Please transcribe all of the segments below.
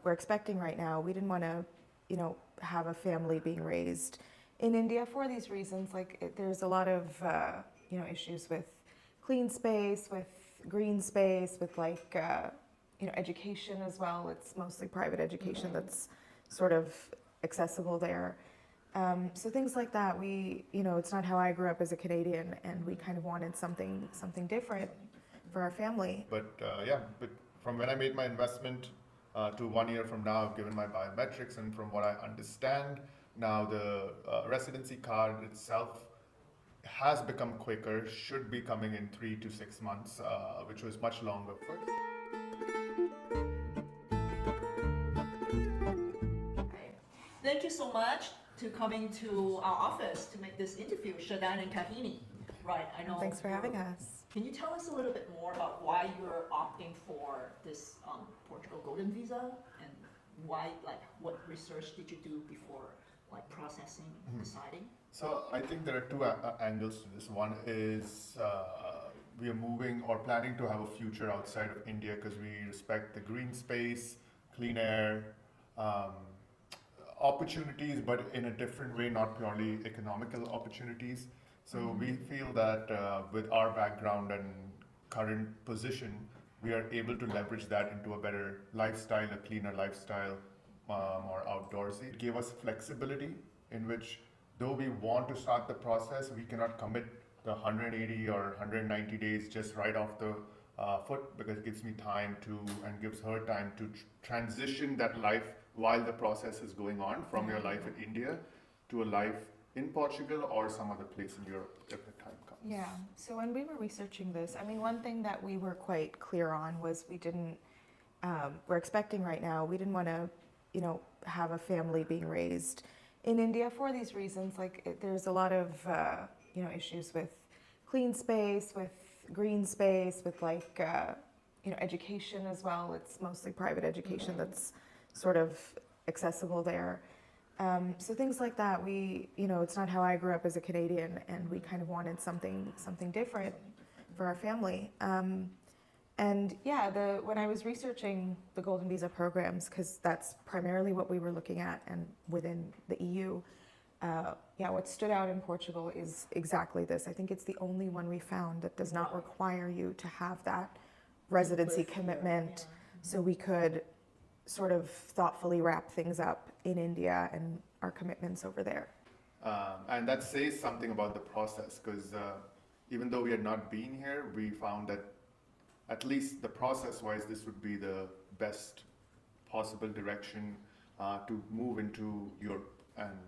we're expecting right now. We didn't want to, have a family being raised in India for these reasons. There's a lot of, issues with clean space, with green space, with education as well. It's mostly private education that's sort of accessible there. So things like that, it's not how I grew up as a Canadian, and we kind of wanted something different for our family. But from when I made my investment to 1 year from now, I've given my biometrics, and from what I understand, now the residency card itself has become quicker, should be coming in 3 to 6 months, which was much longer first. Thank you so much to coming to our office to make this interview, Shadan and Kahini. Right, I know. Thanks for having us. Can you tell us a little bit more about why you're opting for this Portugal Golden Visa, and why, what research did you do before, processing, deciding? So I think there are two angles to this. One is we are moving or planning to have a future outside of India because we respect the green space, clean air, opportunities, but in a different way, not purely economical opportunities. So we feel that with our background and current position, we are able to leverage that into a better lifestyle, a cleaner lifestyle, more outdoorsy. It gave us flexibility in which, though we want to start the process, we cannot commit the 180 or 190 days just right off the foot, because it gives me time to, and gives her time to transition that life while the process is going on from your life in India to a life in Portugal or some other place in Europe if the time comes. Yeah, so when we were researching this, one thing that we were quite clear on was we're expecting right now, we didn't want to, have a family being raised in India for these reasons. There's a lot of, issues with clean space, with green space, with education as well. It's mostly private education that's sort of accessible there. So things like that, it's not how I grew up as a Canadian, and we kind of wanted something different for our family. When I was researching the Golden Visa programs, because that's primarily what we were looking at, and within the EU, what stood out in Portugal is exactly this. I think it's the only one we found that does not require you to have that residency commitment, so we could sort of thoughtfully wrap things up in India and our commitments over there. And that says something about the process, because even though we had not been here, we found that at least the process-wise, this would be the best possible direction to move into Europe and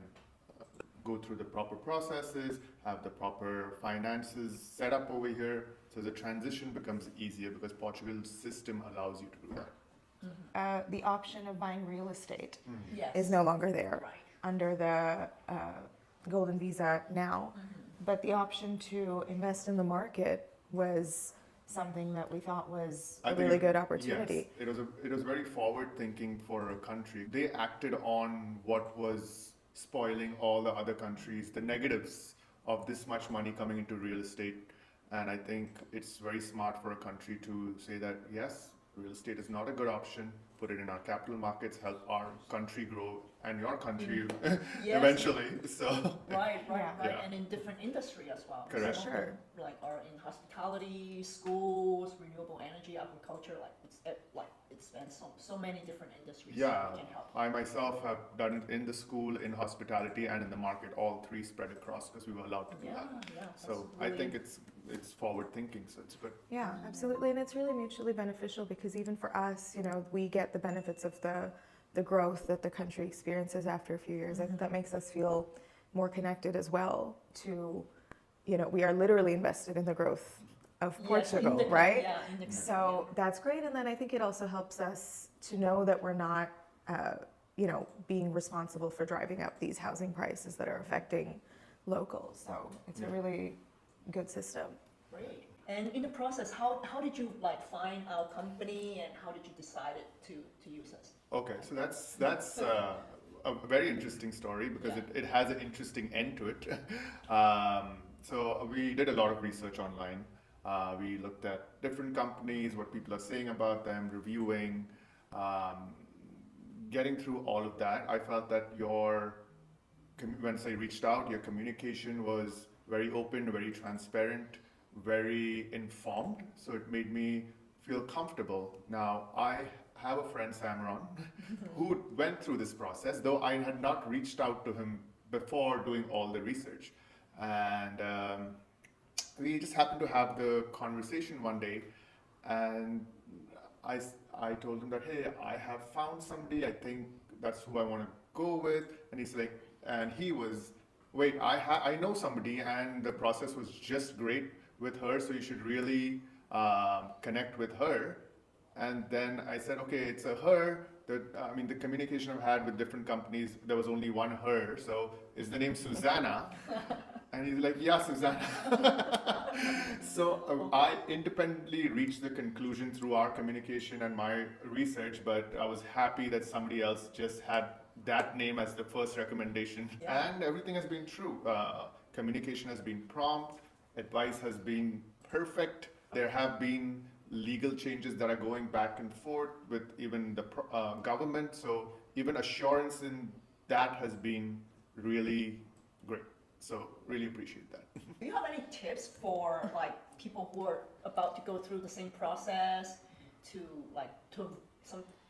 go through the proper processes, have the proper finances set up over here, so the transition becomes easier because Portugal's system allows you to do that. The option of buying real estate Yes. is no longer there Right. under the Golden Visa now. But the option to invest in the market was something that we thought was a really good opportunity. Yes, it was very forward thinking for a country. They acted on what was spoiling all the other countries, the negatives of this much money coming into real estate. And I think it's very smart for a country to say that, yes, real estate is not a good option. Put it in our capital markets, help our country grow, and your country Yes. eventually. So Right, Yeah. and in different industry as well. Correct. Some of Sure. them, are in hospitality, schools, renewable energy, agriculture. It's spans so many different industries. yeah, that can help. I myself have done it in the school, in hospitality, and in the market, all three spread across because we were allowed to do that. So that's I really- think it's forward thinking, so it's good. Yeah, absolutely. And it's really mutually beneficial because even for us, we get the benefits of the growth that the country experiences after a few years. I think that makes us feel more connected as well to, we are literally invested in the growth of Portugal, in the, right? Yeah, in the So that's great. And then I think it also helps us to know that we're not, being responsible for driving up these housing prices that are affecting locals. So it's a really good system. Great. And in the process, how did you find our company, and how did you decide to use us? Okay, so that's a very interesting story because it has an interesting end to it. So we did a lot of research online. We looked at different companies, what people are saying about them, reviewing. getting through all of that, I felt that once I reached out, your communication was very open, very transparent, very informed. So it made me feel comfortable. Now, I have a friend, Samron, who went through this process, though I had not reached out to him before doing all the research. And we just happened to have the conversation one day, and I told him that, hey, I have found somebody, I think that's who I want to go with. And he's like, and he was, wait, I know somebody, and the process was just great with her, so you should really connect with her. And then I said, okay, it's a her. The communication I've had with different companies, there was only one her. So is the name Susanna? And he's like, yeah, Susanna. So I independently reached the conclusion through our communication and my research, but I was happy that somebody else just had that name as the first recommendation. Yeah. And everything has been true. Communication has been prompt, advice has been perfect. There have been legal changes that are going back and forth with even the government. So even assurance in that has been really great. So really appreciate that. Do you have any tips for like people who are about to go through the same process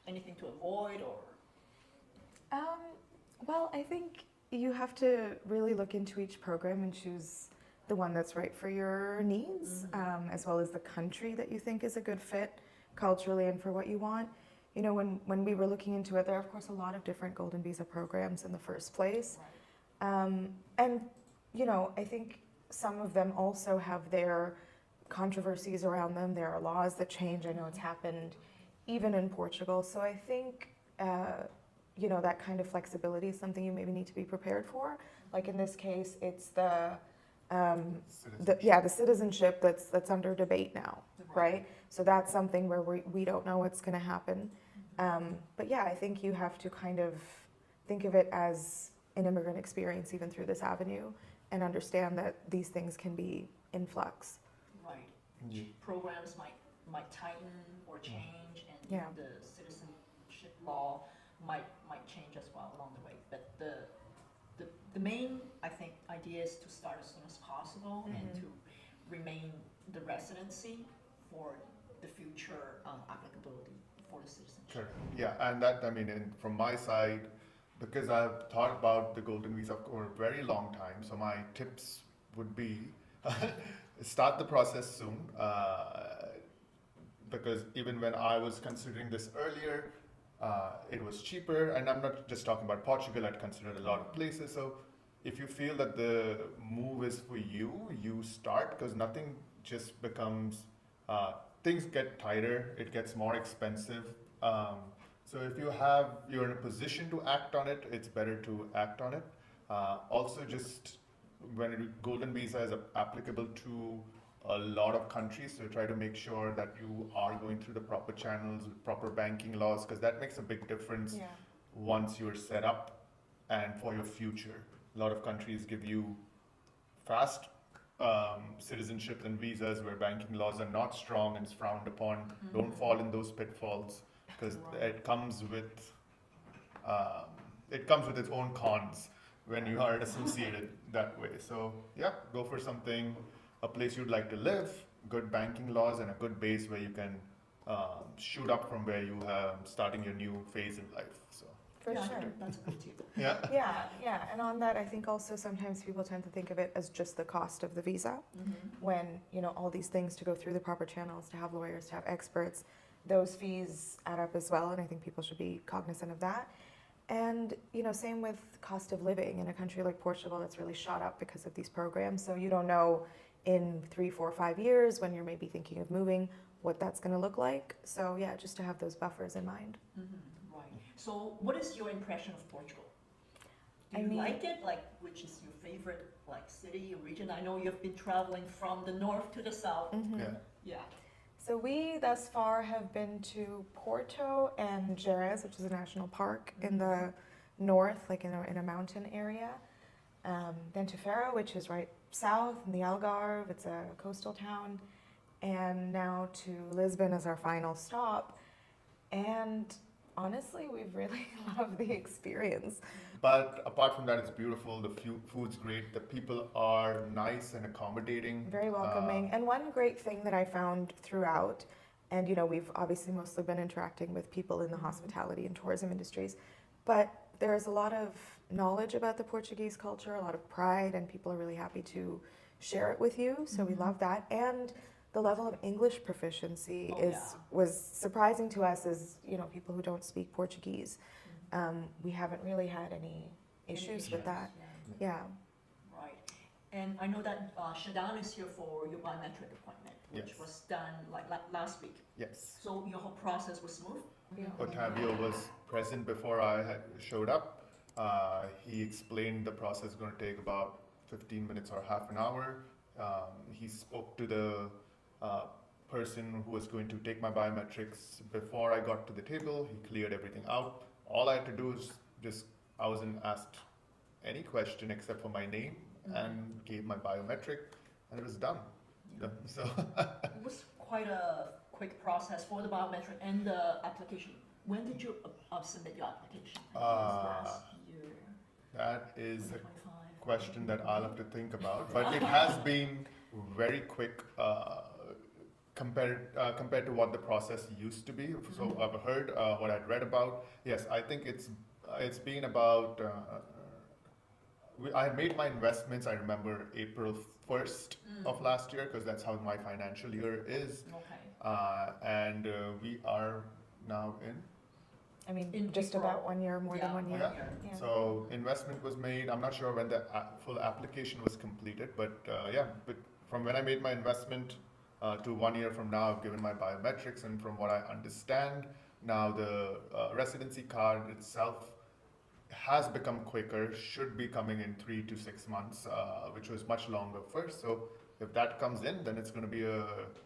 anything to avoid or? Well, I think you have to really look into each program and choose the one that's right for your needs, as well as the country that you think is a good fit culturally and for what you want. You know, when we were looking into it, there are of course a lot of different golden visa programs in the first place. Right. And, you know, I think some of them also have their controversies around them. There are laws that change. I know it's happened even in Portugal. So I think, you know, that kind of flexibility is something you maybe need to be prepared for. Like in this case, it's the citizenship that's under debate now, right? So that's something where we don't know what's going to happen. But yeah, I think you have to kind of think of it as an immigrant experience even through this avenue and understand that these things can be in flux. Right. Yeah. Programs might tighten or change, and Yeah. the citizenship law might change as well along the way. But the main, I think, idea is to start as soon as possible and to remain the residency for the future applicability for the citizenship. Sure. Yeah, and that, from my side, because I've thought about the golden visa for a very long time, so my tips would be start the process soon. Because even when I was considering this earlier, it was cheaper, and I'm not just talking about Portugal, I'd considered a lot of places. So if you feel that the move is for you, you start, because nothing just becomes, things get tighter, it gets more expensive. So if you're in a position to act on it, it's better to act on it. Also, just when golden visa is applicable to a lot of countries, so try to make sure that you are going through the proper channels with proper banking laws, because that makes a big difference once you're set up and for your future. A lot of countries give you fast citizenship and visas where banking laws are not strong and it's frowned upon. Don't fall in those pitfalls, because it comes with its own cons when you are associated that way. So yeah, go for a place you'd like to live, good banking laws, and a good base where you can shoot up from where you are starting your new phase in life. So For Yeah, sure. that's a good tip. yeah. Yeah. And on that, I think also sometimes people tend to think of it as just the cost of the visa, when, you know, all these things to go through the proper channels, to have lawyers, to have experts, those fees add up as well, and I think people should be cognizant of that. And, you know, same with cost of living in a country like Portugal that's really shot up because of these programs. So you don't know in 3, 4, 5 years when you're maybe thinking of moving what that's going to look like. So yeah, just to have those buffers in mind. Right. So what is your impression of Portugal? Do I you mean- like it? Like, which is your favorite city or region? I know you've been traveling from the north to the south. Yeah. Yeah. So we thus far have been to Porto and Jerez, which is a national park in the north, like in a mountain area. Then to Faro, which is right south in the Algarve, it's a coastal town. And now to Lisbon as our final stop. And honestly, we've really lot of the experience. But apart from that, it's beautiful. The food's great. The people are nice and accommodating. Very welcoming. And one great thing that I found throughout, and we've obviously mostly been interacting with people in the hospitality and tourism industries, but there's a lot of knowledge about the Portuguese culture, a lot of pride, and people are really happy to share it with you. So we love that. And the level of English proficiency was surprising to us as people who don't speak Portuguese. We haven't really had any issues with that. Yeah. Right. And I know that Shadan is here for your biometric appointment, which Yes. was done like last week. Yes. So your whole process was smooth? Otavio was present before I showed up. He explained the process is going to take about 15 minutes or half an hour. He spoke to the person who was going to take my biometrics before I got to the table. He cleared everything out. All I had to do is I wasn't asked any question except for my name and gave my biometric, and it was done. So It was quite a quick process for the biometric and the application. When did you submit your application? I think it was last year, that is a 2025. question that I'll have to think about, but it has been very quick compared to what the process used to be. So I've heard what I'd read about. Yes, I think it's been about. I made my investments. I remember April 1st of last year because that's how my financial year is, Okay. and we are now in. I mean, In just April. about 1 year, more than 1 year. Yeah. Yeah. So investment was made. I'm not sure when the full application was completed, but but from when I made my investment to 1 year from now, I've given my biometrics, and from what I understand, now the residency card itself has become quicker, should be coming in 3 to 6 months, which was much longer first. So if that comes in, then it's going to be a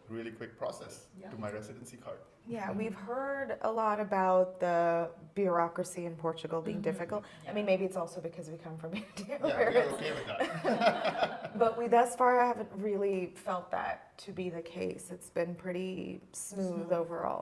really quick process Yeah. to my residency card. Yeah, we've heard a lot about the bureaucracy in Portugal being difficult. I mean, maybe it's also because we come from India. Yeah, where we're it's- okay with that. But we thus far haven't really felt that to be the case. It's been pretty smooth overall.